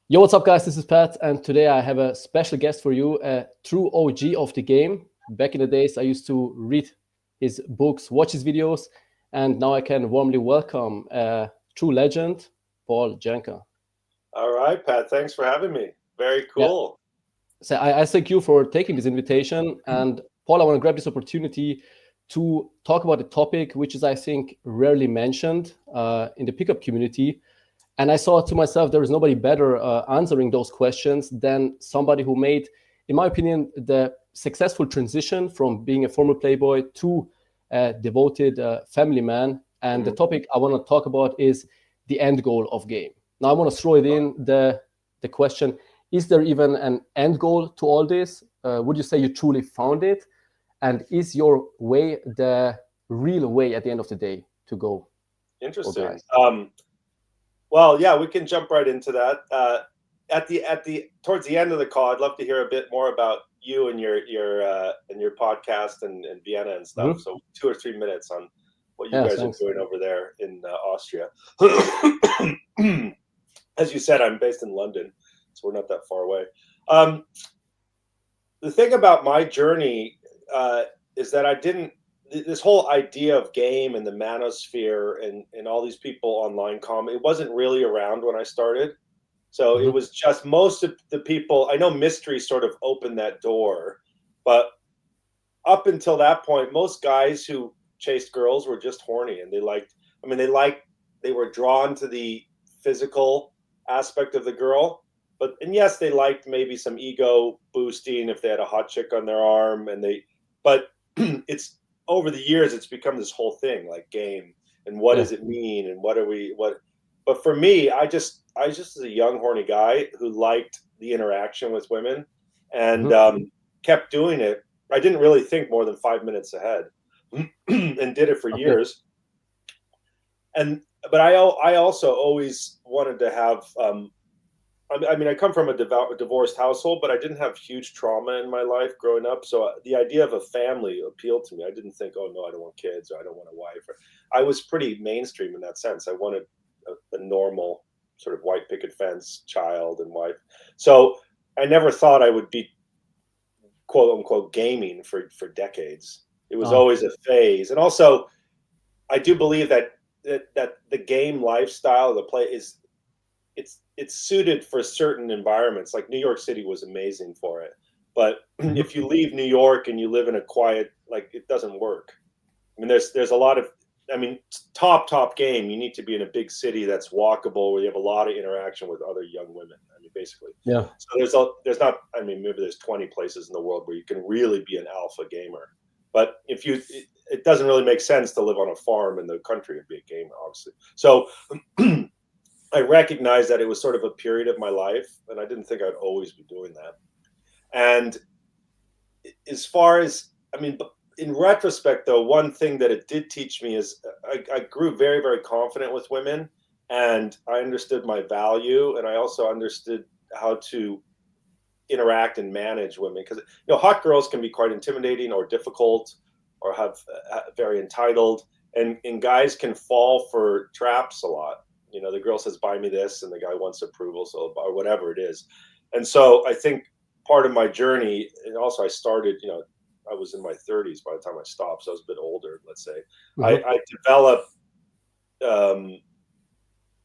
Yo, what's up, guys? This is Pat, and today I have a special guest for you, a true OG of the game. Back in the days, I used to read his books, watch his videos, and now I can warmly welcome a true legend, Paul Janka. All right, Pat. Thanks for having me. Very Yeah, cool. so I thank you for taking this invitation. And Paul, I want to grab this opportunity to talk about a topic which is, I think, rarely mentioned in the pickup community. And I saw to myself, there is nobody better answering those questions than somebody who made, in my opinion, the successful transition from being a former Playboy to a devoted family man. And the Mhm. topic I want to talk about is the end goal of game. Now, I want to throw it in the question: is there even an end goal to all this? Would you say you truly found it? And is your way the real way at the end of the day to go for Interesting. guys? Well, yeah, we can jump right into that. At the towards the end of the call, I'd love to hear a bit more about you and your podcast and Vienna and stuff. Mhm. So 2 or 3 minutes on what you Yeah, guys are thanks. doing over there in Austria. As you said, I'm based in London, so we're not that far away. Um, the thing about my journey uh, is that I didn't. This whole idea of game and the manosphere and all these people online comment, it wasn't really around when I started. So it Mhm. was just most of the people. I know mystery sort of opened that door, but up until that point, most guys who chased girls were just horny and they liked. I mean, they were drawn to the physical aspect of the girl, but and yes, they liked maybe some ego boosting if they had a hot chick on their arm, and they. But it's over the years, it's become this whole thing like game and what Yeah. does it mean and what are we what. But for me, I just was a young horny guy who liked the interaction with women and Mhm. kept doing it. I didn't really think more than 5 minutes ahead, and did it for Okay. years. And but I also always wanted to have. I mean, I come from a divorced household, but I didn't have huge trauma in my life growing up. So the idea of a family appealed to me. I didn't think, oh no, I don't want kids or I don't want a wife. I was pretty mainstream in that sense. I wanted a normal sort of white picket fence child and wife. So I never thought I would be quote unquote gaming for decades. It was Ah. always a phase, and also I do believe that the game lifestyle, the play is it's suited for certain environments. Like New York City was amazing for it, but Mhm. if you leave New York and you live in a quiet, like it doesn't work. I mean, there's a lot of, I mean, top game. You need to be in a big city that's walkable, where you have a lot of interaction with other young women. I mean, basically. Yeah. So there's not. I mean, maybe there's 20 places in the world where you can really be an alpha gamer. But if you, it doesn't really make sense to live on a farm in the country and be a gamer, obviously. So I recognized that it was sort of a period of my life, and I didn't think I'd always be doing that. And as far as, I mean, in retrospect, though, one thing that it did teach me is I grew very, very confident with women, and I understood my value, and I also understood how to interact and manage women because hot girls can be quite intimidating or difficult or have very entitled, and guys can fall for traps a lot. The girl says buy me this and the guy wants approval, so or whatever it is. And so I think part of my journey, and also I started, I was in my 30s by the time I stopped, so I was a bit older, let's say. I, Mhm. I developed um,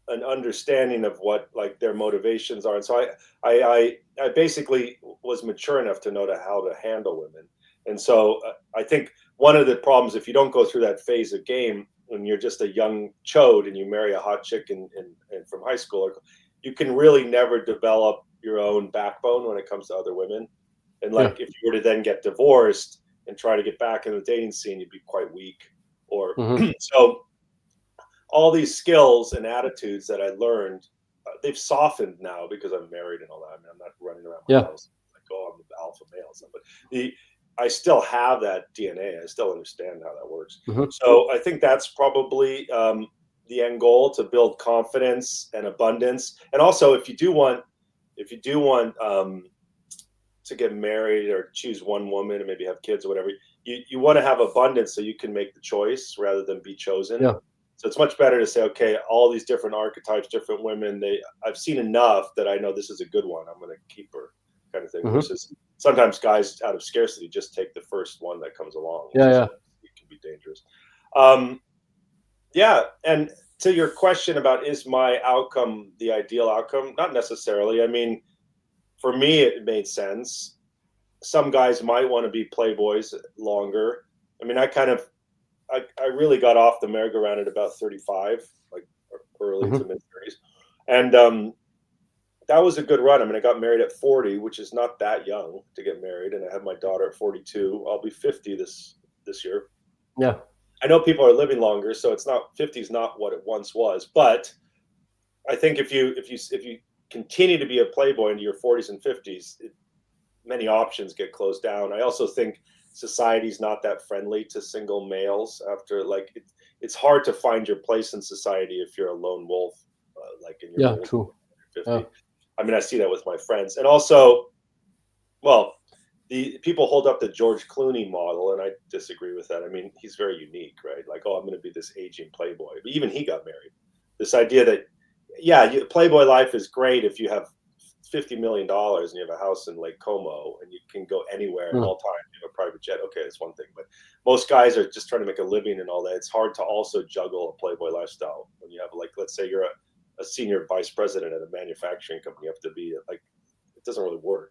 an understanding of what like their motivations are, and so I basically was mature enough to know how to handle women. And so I think one of the problems, if you don't go through that phase of game when you're just a young chode and you marry a hot chick and from high school, you can really never develop your own backbone when it comes to other women. And Yeah. like if you were to then get divorced and try to get back in the dating scene, you'd be quite weak. Or Mhm. so all these skills and attitudes that I learned, they've softened now because I'm married and all that. I mean, I'm not running around my Yeah. house like, oh, I'm the alpha male. And stuff. But I still have that DNA. I still understand how that works. Mhm. So I think that's probably the end goal, to build confidence and abundance. And also, if you do want to get married or choose one woman and maybe have kids or whatever, you want to have abundance so you can make the choice rather than be chosen. Yeah. So it's much better to say, okay, all these different archetypes, different women, I've seen enough that I know this is a good one. I'm going to keep her, kind of thing. Mm-hmm. Versus sometimes guys out of scarcity just take the first one that comes along. Yeah. It can be dangerous. Yeah. And to your question about, is my outcome the ideal outcome? Not necessarily. I mean, for me, it made sense. Some guys might want to be playboys longer. I mean, I really got off the merry-go-round at about 35, like early to mid-30s. And that was a good run. I mean, I got married at 40, which is not that young to get married. And I had my daughter at 42. I'll be 50 this year. Yeah. I know people are living longer, so it's not, 50 is not what it once was. But I think if you continue to be a playboy into your 40s and 50s, many options get closed down. I also think society's not that friendly to single males after, like, it's hard to find your place in society if you're a lone wolf, like in your true. 50. Yeah. I mean, I see that with my friends. And also, well, the people hold up the George Clooney model, and I disagree with that. I mean, he's very unique, right? Like, oh, I'm going to be this aging playboy. But even he got married. This idea that, yeah, playboy life is great if you have $50 million and you have a house in Lake Como and you can go anywhere at all times. You have a private jet. Okay, that's one thing. But most guys are just trying to make a living and all that. It's hard to also juggle a playboy lifestyle when you have, like, let's say you're a senior vice president at a manufacturing company. You have to be like, it doesn't really work.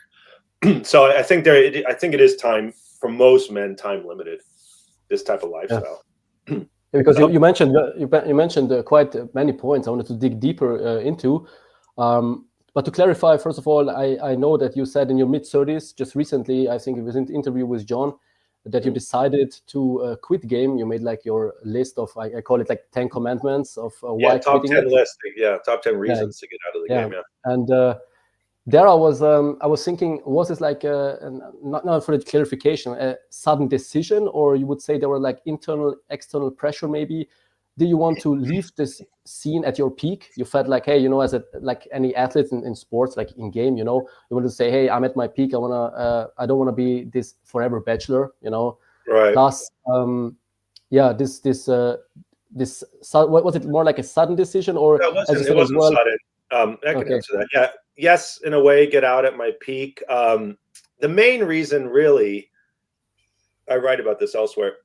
So I think it is time for most men, time limited, this type of lifestyle. Yeah. Because you mentioned quite many points I wanted to dig deeper into. But to clarify, first of all, I know that you said in your mid-30s, just recently, I think it was in the interview with John, that you decided to quit game. You made like your list of, I call it like 10 commandments of why top quitting 10 it. list. Yeah, top 10 reasons to get out of the game. Yeah. And there I was thinking, was this like not for the clarification, a sudden decision, or you would say there were like internal, external pressure maybe? Do you want to leave this scene at your peak? You felt like, hey, as like any athlete in sports, like in game, you want to say, hey, I'm at my peak. I don't want to be this forever bachelor, Right. Thus, this what was it, more like a sudden decision, or it wasn't sudden. I can answer that. Yeah. Yes, in a way, get out at my peak. The main reason, really, I write about this elsewhere.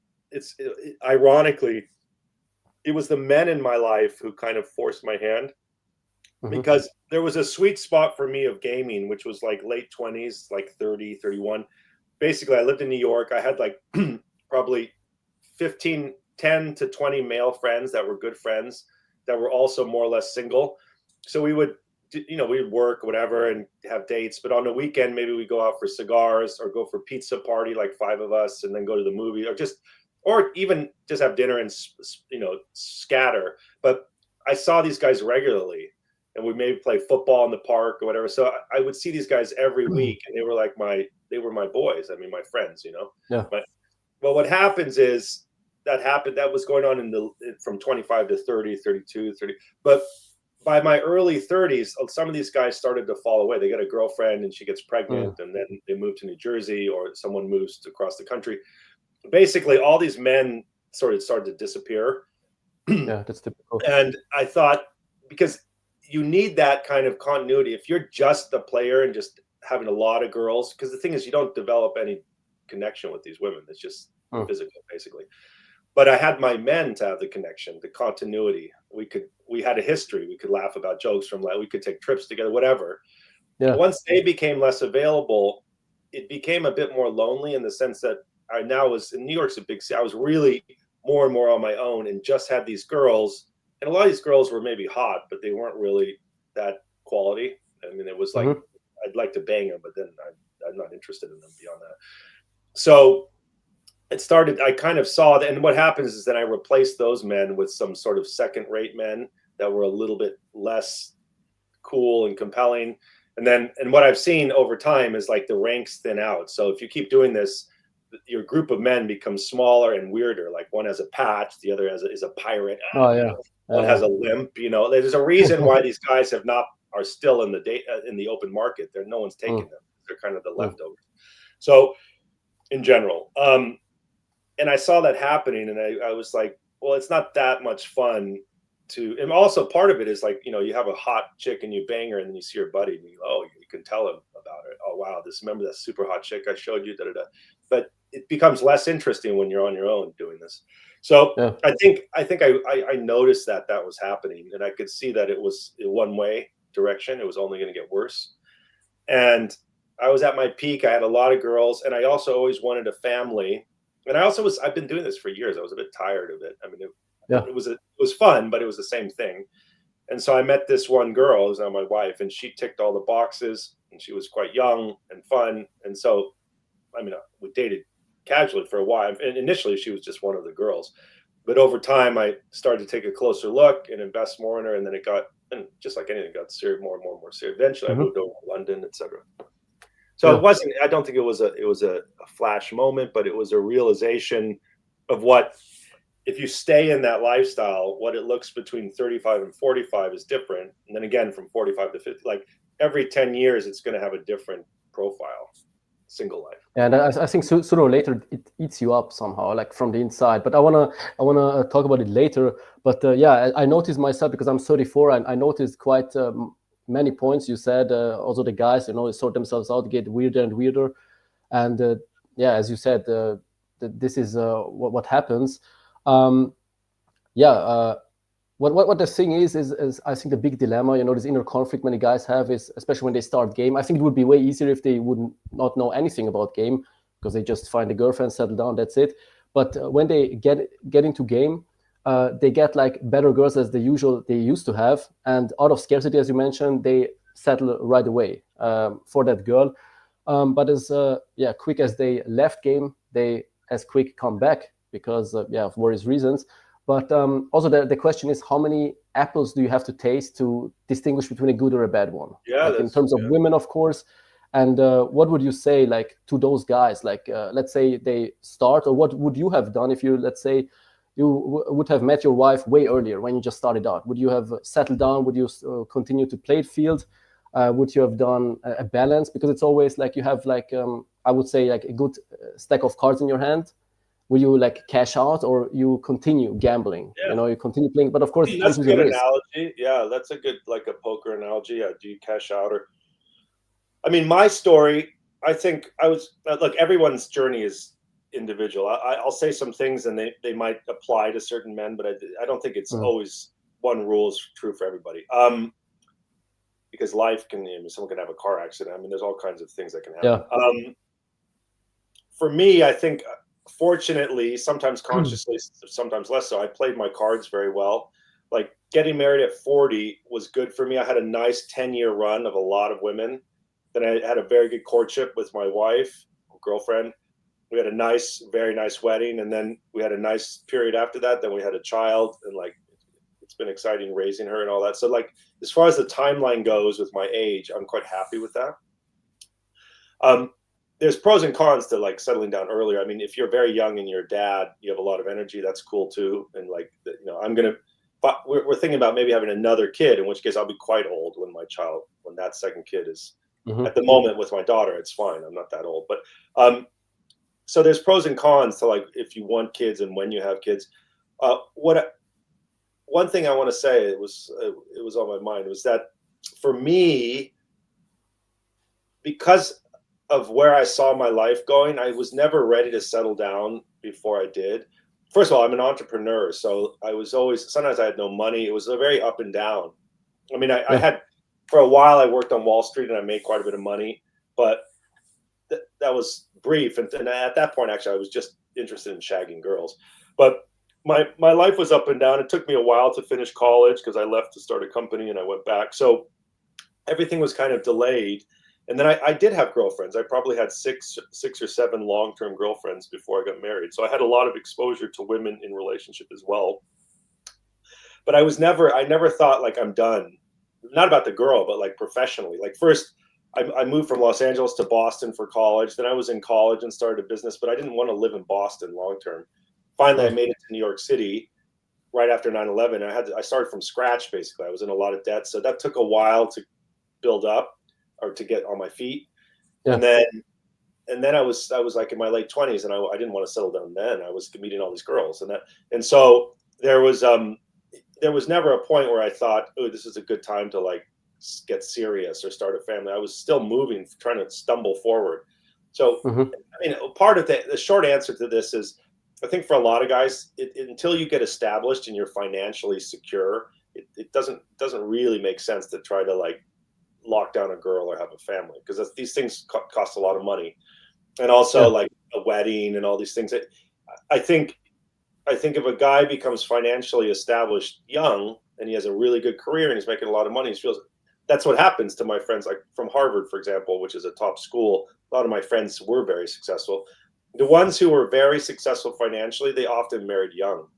Ironically, it was the men in my life who kind of forced my hand, because there was a sweet spot for me of gaming, which was like late 20s, like 30, 31. Basically, I lived in New York. I had like probably 10 to 20 male friends that were good friends that were also more or less single. So we would, we'd work, whatever, and have dates. But on the weekend, maybe we go out for cigars or go for pizza party, like 5 of us, and then go to the movie, or even just have dinner and, scatter. But I saw these guys regularly, and we maybe play football in the park or whatever. So I would see these guys every week, and they were my boys. I mean, my friends, Yeah. But what happens is that was going on from 25 to 30, 32, 30. But by my early 30s, some of these guys started to fall away. They get a girlfriend and she gets pregnant, and then they move to New Jersey, or someone moves across the country. Basically, all these men sort of started to disappear. Yeah, that's typical. And I thought, because you need that kind of continuity. If you're just the player and just having a lot of girls, because the thing is, you don't develop any connection with these women. It's just physical, basically. But I had my men to have the connection, the continuity. We had a history. We could laugh about jokes we could take trips together, whatever. Yeah. Once they became less available, it became a bit more lonely, in the sense that I now was in New York's a big city. I was really more and more on my own, and just had these girls. And a lot of these girls were maybe hot, but they weren't really that quality. I mean, it was like, I'd like to bang them, but then I'm not interested in them beyond that. So it started, I kind of saw that. And what happens is that I replaced those men with some sort of second-rate men that were a little bit less cool and compelling. And what I've seen over time is, like, the ranks thin out. So if you keep doing this, your group of men becomes smaller and weirder. Like, one has a patch, the other is a pirate. One has a limp. There's a reason why these guys are still in the open market. No one's taking them. They're kind of the leftovers. So in general, and I saw that happening, and I was like, well, it's not that much fun to, and also part of it is like, you have a hot chick and you bang her and then you see her buddy and you can tell him about it. Oh, wow. Remember that super hot chick I showed you? Da, da, da. But it becomes less interesting when you're on your own doing this. So Yeah. I noticed that was happening, and I could see that it was a one way direction. It was only going to get worse. And I was at my peak. I had a lot of girls, and I also always wanted a family. And I've been doing this for years. I was a bit tired of it. I mean, Yeah. it was fun, but it was the same thing. And so I met this one girl who's now my wife, and she ticked all the boxes, and she was quite young and fun. And so, I mean, we dated casually for a while. And initially, she was just one of the girls. But over time, I started to take a closer look and invest more in her. And then and just like anything, got serious, more and more and more serious. Eventually, I Hmm. moved over to London, etc. So Yeah. I don't think it was a flash moment, but it was a realization of what, if you stay in that lifestyle, what it looks between 35 and 45 is different. And then again, from 45 to 50, like every 10 years, it's going to have a different profile, single life. And I think sooner or later it eats you up somehow, like from the inside. But I wanna talk about it later. But yeah, I noticed myself because I'm 34, and I noticed quite many points you said. Also, the guys, sort themselves out, get weirder and weirder, and yeah, as you said, this is what happens. Um, yeah. What the thing is I think the big dilemma, this inner conflict many guys have is, especially when they start game. I think it would be way easier if they would not know anything about game, because they just find a girlfriend, settle down, that's it. But when they get into game, they get like better girls as they used to have, and out of scarcity, as you mentioned, they settle right away for that girl. But as yeah, quick as they left game, they as quick come back because yeah, of various reasons. But also the question is, how many apples do you have to taste to distinguish between a good or a bad one? Yeah, Like in terms of yeah. women, of course. And what would you say, like, to those guys? Like, let's say they start, or what would you have done if you, let's say, you would have met your wife way earlier when you just started out? Would you have settled down? Would you continue to play it field? Would you have done a balance? Because it's always like you have like I would say like a good stack of cards in your hand. Will you like cash out, or you continue gambling? Yeah. You continue playing, but of course it comes That's a with a good risk. analogy. Yeah, that's a good, like a poker analogy. Yeah, do you cash out or? I mean, my story. I think I was look. Everyone's journey is individual. I'll say some things, and they might apply to certain men, but I don't think it's Mhm. always one rule is true for everybody. Because life can, someone can have a car accident. I mean, there's all kinds of things that can happen. Yeah. For me, I think, fortunately, sometimes consciously, sometimes less so, I played my cards very well. Like getting married at 40 was good for me. I had a nice 10-year run of a lot of women. Then I had a very good courtship with my wife, girlfriend. We had a nice, very nice wedding. And then we had a nice period after that. Then we had a child, and like, it's been exciting raising her and all that. So like, as far as the timeline goes with my age, I'm quite happy with that. Um, there's pros and cons to like settling down earlier. I mean, if you're very young and you're a dad, you have a lot of energy. That's cool too. And like, but we're thinking about maybe having another kid, in which case I'll be quite old when that second kid is. Hmm. At the moment with my daughter, it's fine. I'm not that old, but so there's pros and cons to like if you want kids and when you have kids. What one thing I want to say, it was on my mind, was that for me, because of where I saw my life going, I was never ready to settle down before I did. First of all, I'm an entrepreneur, so I was always, sometimes I had no money. It was a very up and down. I mean, I Yeah. had, for a while, I worked on Wall Street and I made quite a bit of money, but that was brief. And at that point, actually, I was just interested in shagging girls. But my life was up and down. It took me a while to finish college because I left to start a company and I went back. So everything was kind of delayed. And then I did have girlfriends. I probably had six or seven long-term girlfriends before I got married. So I had a lot of exposure to women in relationship as well. But I never thought like I'm done. Not about the girl, but like professionally. Like first, I moved from Los Angeles to Boston for college. Then I was in college and started a business, but I didn't want to live in Boston long term. Finally, I Mm. made it to New York City right after 9/11. I started from scratch basically. I was in a lot of debt, so that took a while to build up or to get on my feet. Yeah. And then I was like in my late 20s, and I didn't want to settle down then. I was meeting all these girls, and so there was never a point where I thought, oh, this is a good time to like get serious or start a family. I was still moving, trying to stumble forward. So, Hmm. I mean, part of the short answer to this is, I think for a lot of guys, until you get established and you're financially secure, it doesn't really make sense to try to like lock down a girl or have a family, because these things cost a lot of money, and also Yeah. like a wedding and all these things. I think I think if a guy becomes financially established young and he has a really good career and he's making a lot of money, he feels that's what happens to my friends, like from Harvard, for example, which is a top school. A lot of my friends were very successful. The ones who were very successful financially, they often married young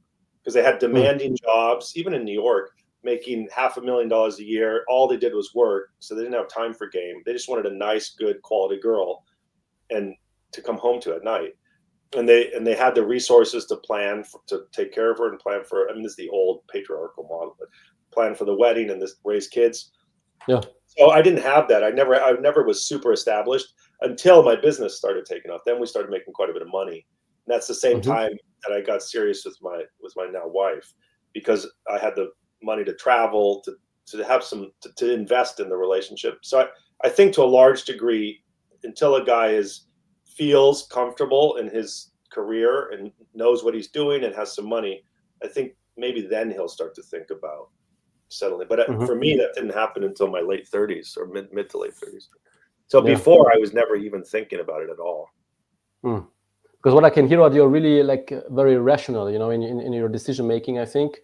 because they had Mm. demanding jobs, even in New York, making $500,000 a year. All they did was work, so they didn't have time for game. They just wanted a nice, good, quality girl and to come home to at night. And they had the resources to plan to take care of her and plan for. I mean, this is the old patriarchal model, but plan for the wedding and this raise kids. Yeah. So I didn't have that. I never was super established until my business started taking off. Then we started making quite a bit of money. And that's the same Hmm. time that I got serious with my now wife, because I had the money to travel, to have some to invest in the relationship. So I think to a large degree, until a guy feels comfortable in his career and knows what he's doing and has some money, I think maybe then he'll start to think about settling. But Hmm. for me, that didn't happen until my late 30s, or mid to late 30s. So Yeah. before, I was never even thinking about it at all. Mm. Because what I can hear out, you're really like very rational, in your decision making, I think.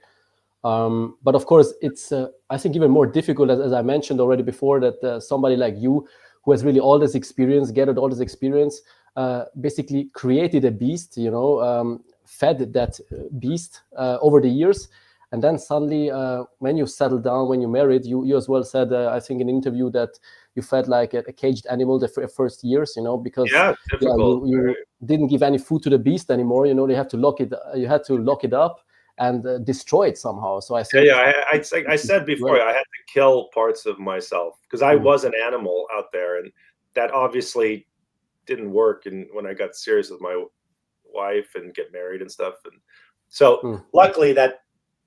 But of course, it's I think even more difficult, as I mentioned already before, that somebody like you, who has really all this experience, gathered all this experience, basically created a beast, fed that beast over the years, and then suddenly, when you settle down, when you married, you as well said, I think in an interview, that you felt like a caged animal the first years, because Yeah, yeah, difficult. you didn't give any food to the beast anymore. They have to lock it. You had to lock it up and destroy it somehow. So I Yeah, think yeah. I said before, well, I had to kill parts of myself because I mm, was an animal out there, and that obviously didn't work. And when I got serious with my wife and get married and stuff, and so mm, luckily that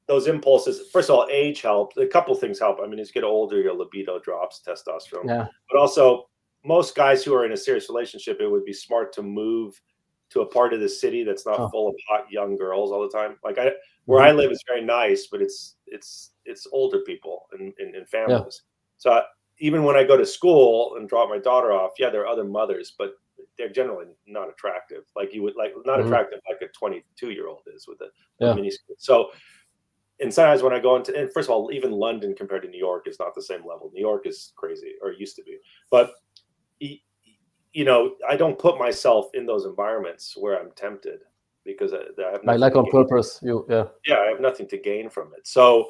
those impulses. First of all, age helped. A couple things help. I mean, as you get older, your libido drops, testosterone, yeah, but also most guys who are in a serious relationship, it would be smart to move to a part of the city that's not oh, full of hot young girls all the time. Like where I hmm, live is very nice, but it's older people and yeah, families. So even when I go to school and drop my daughter off, yeah, there are other mothers, but they're generally not attractive. Like you would like not hmm, attractive like a 22-year-old is with a yeah, mini skirt. So and sometimes when I go into, and first of all, even London compared to New York is not the same level. New York is crazy, or it used to be. But I don't put myself in those environments where I'm tempted, because I have nothing like to on gain. purpose. Yeah, Yeah, I have nothing to gain from it. So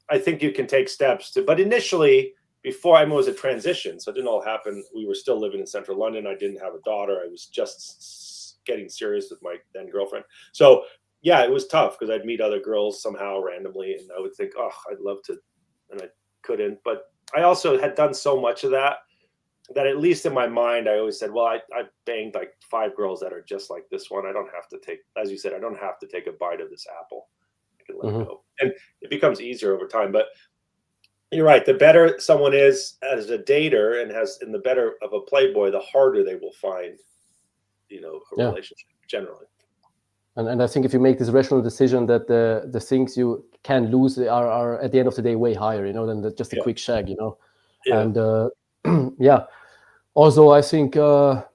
I think you can take steps to, but initially, before I mean, it was a transition, so it didn't all happen. We were still living in central London. I didn't have a daughter. I was just getting serious with my then girlfriend. So yeah, it was tough because I'd meet other girls somehow randomly, and I would think, oh, I'd love to, and I couldn't. But I also had done so much of that at least in my mind, I always said, well, I banged like 5 girls that are just like this one. I don't have to take, as you said, I don't have to take a bite of this apple. I can let it hmm, go. And it becomes easier over time. But you're right. The better someone is as a dater and the better of a playboy, the harder they will find, a yeah. relationship generally. And I think if you make this rational decision, that the things you can lose are at the end of the day way higher, than just a Yeah. quick shag, Yeah. and yeah. Also, I think what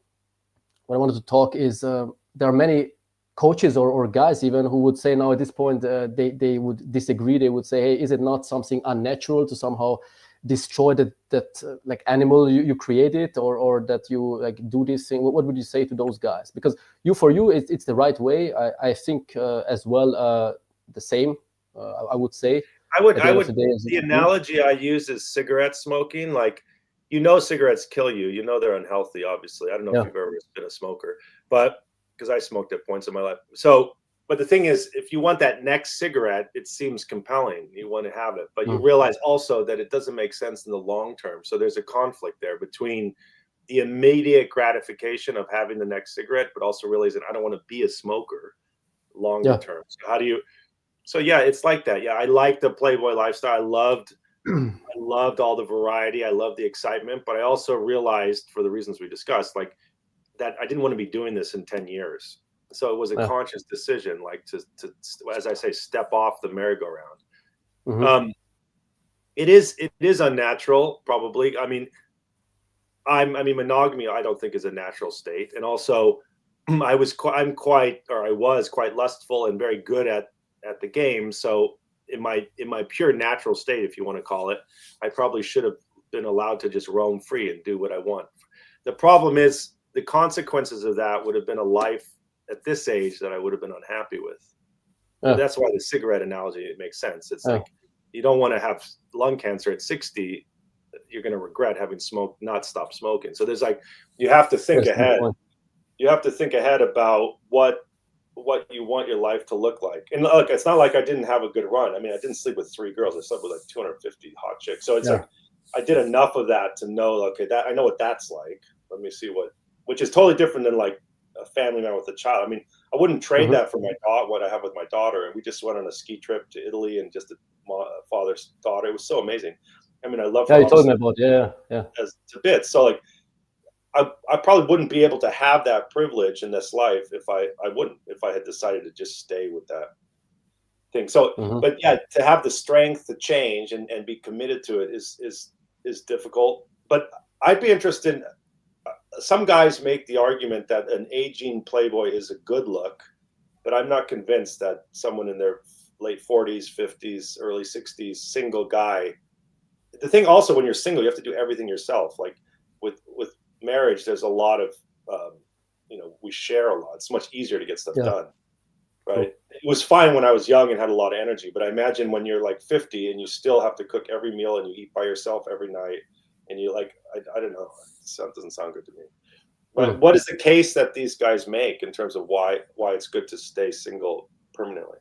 I wanted to talk is, there are many coaches or guys even who would say now at this point, they would disagree. They would say, hey, is it not something unnatural to somehow destroy that like animal you created, or that you like do this thing? What would you say to those guys? Because for you it's the right way. I think as well, the same, I would say, I would, at the I end of would, the day. the analogy I use is cigarette smoking. Like, cigarettes kill you. They're unhealthy, obviously. I don't know if Yeah. you've ever been a smoker, but because I smoked at points in my life. So, but the thing is, if you want that next cigarette, it seems compelling. You want to have it, but you Mm. realize also that it doesn't make sense in the long term. So there's a conflict there between the immediate gratification of having the next cigarette, but also realizing I don't want to be a smoker longer Yeah. term. So how do you So yeah, it's like that. Yeah, I like the Playboy lifestyle. I loved all the variety. I loved the excitement, but I also realized, for the reasons we discussed, like that I didn't want to be doing this in 10 years. So it was a Yeah. conscious decision, like to as I say, step off the merry-go-round. Mm-hmm. It is unnatural, probably. I mean, monogamy, I don't think is a natural state. And also I was quite lustful and very good at the game. So in my pure natural state, if you want to call it, I probably should have been allowed to just roam free and do what I want. The problem is the consequences of that would have been a life at this age that I would have been unhappy with. Yeah. That's why the cigarette analogy, it makes sense. It's Yeah. like you don't want to have lung cancer at 60. You're going to regret having not stopped smoking. So there's like, you have to think That's a good ahead. point. You have to think ahead about what you want your life to look like. And look, it's not like I didn't have a good run. I mean, I didn't sleep with 3 girls. I slept with like 250 hot chicks. So it's Yeah. like I did enough of that to know, okay, that I know what that's like. Let me see which is totally different than like a family man with a child. I mean, I wouldn't trade Mm-hmm. that for what I have with my daughter. And we just went on a ski trip to Italy and just a father's daughter. It was so amazing. I mean, I love her Yeah, you told me obviously about. Yeah. as to bits. So like, I probably wouldn't be able to have that privilege in this life if I had decided to just stay with that thing. So, Mm-hmm. but yeah, to have the strength to change and be committed to it is difficult. But I'd be interested. Some guys make the argument that an aging Playboy is a good look, but I'm not convinced that someone in their late 40s, 50s, early 60s, single guy. The thing also, when you're single, you have to do everything yourself. Like with marriage, there's a lot of we share a lot. It's much easier to get stuff Yeah. done, right? Cool. It was fine when I was young and had a lot of energy, but I imagine when you're like 50 and you still have to cook every meal and you eat by yourself every night, and you like I don't know, it doesn't sound good to me. But what is the case that these guys make in terms of why it's good to stay single permanently?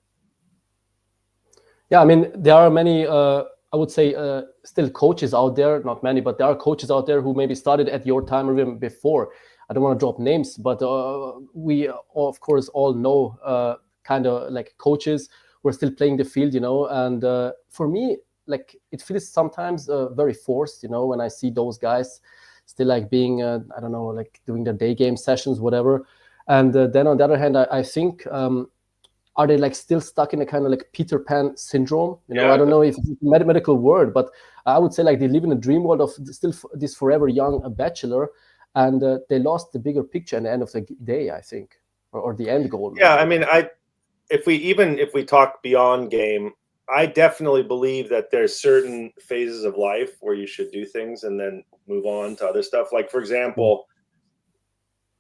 Yeah, I mean, there are many, I would say, still coaches out there, not many, but there are coaches out there who maybe started at your time or even before. I don't want to drop names, but we, of course, all know kind of like coaches who are still playing the field, and for me, like, it feels sometimes very forced, when I see those guys still like being, I don't know, like doing their day game sessions, whatever. And then on the other hand, I think, are they like still stuck in a kind of like Peter Pan syndrome? I don't know if it's a medical word, but I would say like they live in a dream world of still this forever young bachelor, and they lost the bigger picture at the end of the day, I think, or the end goal. Maybe. Yeah, I mean, if we talk beyond game, I definitely believe that there's certain phases of life where you should do things and then move on to other stuff. Like, for example,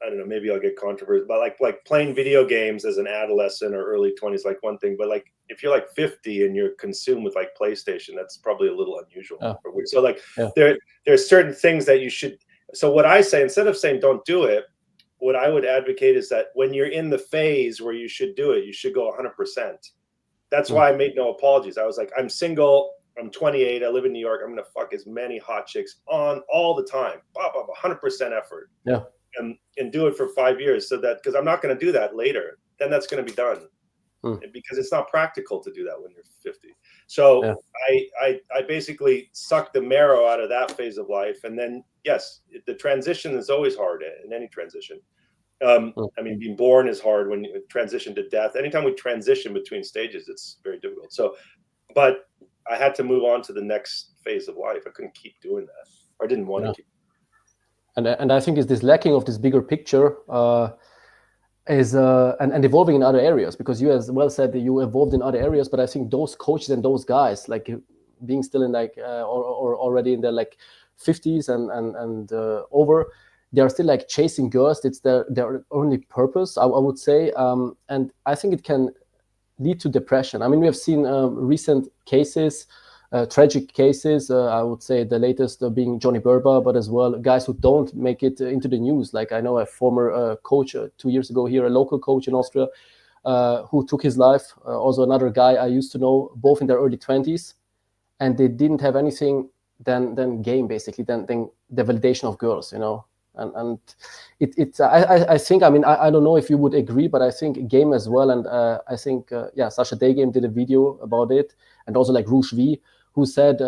I don't know, maybe I'll get controversial, but like playing video games as an adolescent or early 20s, like one thing, but like if you're like 50 and you're consumed with like PlayStation, that's probably a little unusual. So like there's certain things that you should. So what I say, instead of saying don't do it, what I would advocate is that when you're in the phase where you should do it, you should go 100%. That's why I made no apologies. I was like, I'm single, I'm 28, I live in New York, I'm gonna fuck as many hot chicks on all the time, 100% effort. Yeah. And do it for 5 years, so that, because I'm not going to do that later, then that's going to be done, because it's not practical to do that when you're 50. So I basically suck the marrow out of that phase of life, and then yes, the transition is always hard in any transition. I mean, being born is hard. When you transition to death, anytime we transition between stages, it's very difficult. So, but I had to move on to the next phase of life. I couldn't keep doing that. I didn't want to keep. And I think is this lacking of this bigger picture is and evolving in other areas, because you as well said that you evolved in other areas, but I think those coaches and those guys like being still in like or already in their like 50s and over, they are still like chasing girls. It's their only purpose, I would say, and I think it can lead to depression. I mean, we have seen recent cases, tragic cases. I would say the latest being Johnny Berba, but as well guys who don't make it into the news. Like I know a former coach 2 years ago here, a local coach in Austria, who took his life. Also another guy I used to know, both in their early 20s, and they didn't have anything than game, basically, than the validation of girls. And I think, I mean, I don't know if you would agree, but I think game as well, and I think Sasha Daygame did a video about it, and also like Rouge V, who said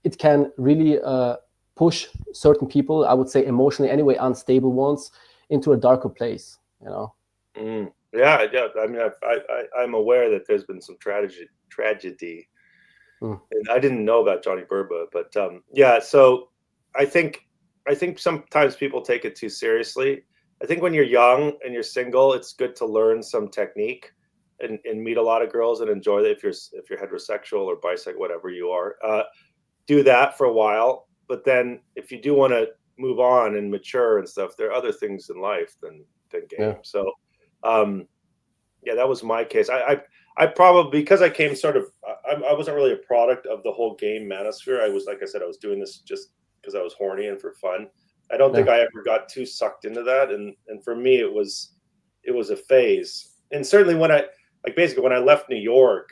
it can really push certain people, I would say emotionally anyway, unstable ones, into a darker place, you know. Yeah. I mean, I'm aware that there's been some tragedy, and I didn't know about Johnny Burba, but yeah. So I think sometimes people take it too seriously. I think when you're young and you're single, it's good to learn some technique and meet a lot of girls and enjoy it. If you're heterosexual or bisexual, whatever you are, do that for a while. But then if you do want to move on and mature and stuff, there are other things in life than game. Yeah. So yeah, that was my case. I probably, because I came sort of, I wasn't really a product of the whole game manosphere. I was, like I said, I was doing this just because I was horny and for fun. I don't think I ever got too sucked into that. And for me, it was a phase. And certainly when basically when I left New York,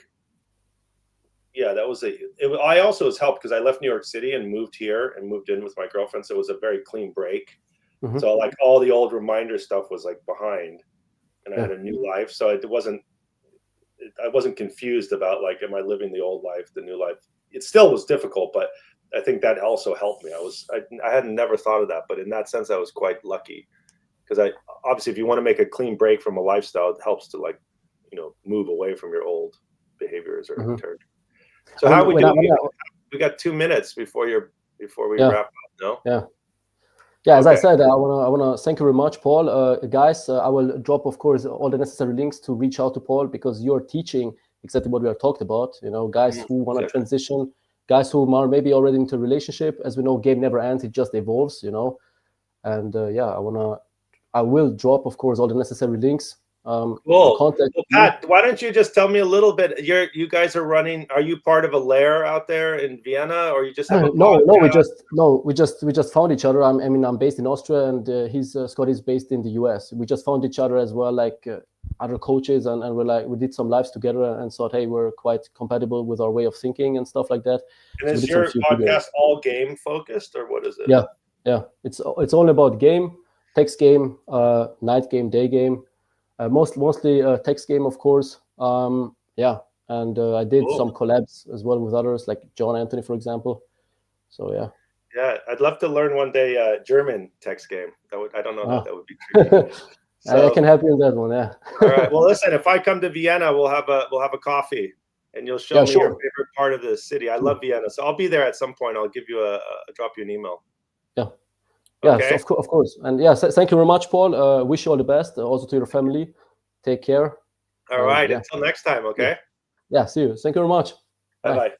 yeah, that was I also was helped because I left New York City and moved here and moved in with my girlfriend. So it was a very clean break. So like all the old reminder stuff was like behind, and I had a new life. So I wasn't confused about like, am I living the old life, the new life? It still was difficult, but I think that also helped me. I had never thought of that, but in that sense, I was quite lucky, because obviously, if you want to make a clean break from a lifestyle, it helps to like, move away from your old behaviors or territory. So how are we doing? We got 2 minutes before we wrap up. No. Yeah, as I said, I wanna thank you very much, Paul. Guys, I will drop, of course, all the necessary links to reach out to Paul, because you're teaching exactly what we are talking about. Guys who want to transition, guys who are maybe already into a relationship. As we know, game never ends; it just evolves. And I will drop, of course, all the necessary links. Cool. Well, Pat, why don't you just tell me a little bit? You guys are running. Are you part of a lair out there in Vienna, or you just have a we just found each other. I'm based in Austria, and Scott is based in the US. We just found each other as well, like other coaches, and we did some lives together and thought, hey, we're quite compatible with our way of thinking and stuff like that. And is your podcast all game focused, or what is it? Yeah. It's only about game, text game, night game, day game. Mostly text game, of course. And I did some collabs as well with others, like John Anthony, for example. So yeah, I'd love to learn one day German text game. I don't know how that would be tricky. So, I can help you in that one. Yeah. All right. Well, listen, if I come to Vienna, we'll have a coffee, and you'll show me your favorite part of the city. I love Vienna, so I'll be there at some point. I'll give you drop you an email. Yeah, okay. So of course. And thank you very much, Paul. Wish you all the best. Also to your family. Take care. All right. Until next time, okay? Yeah, see you. Thank you very much. Bye-bye.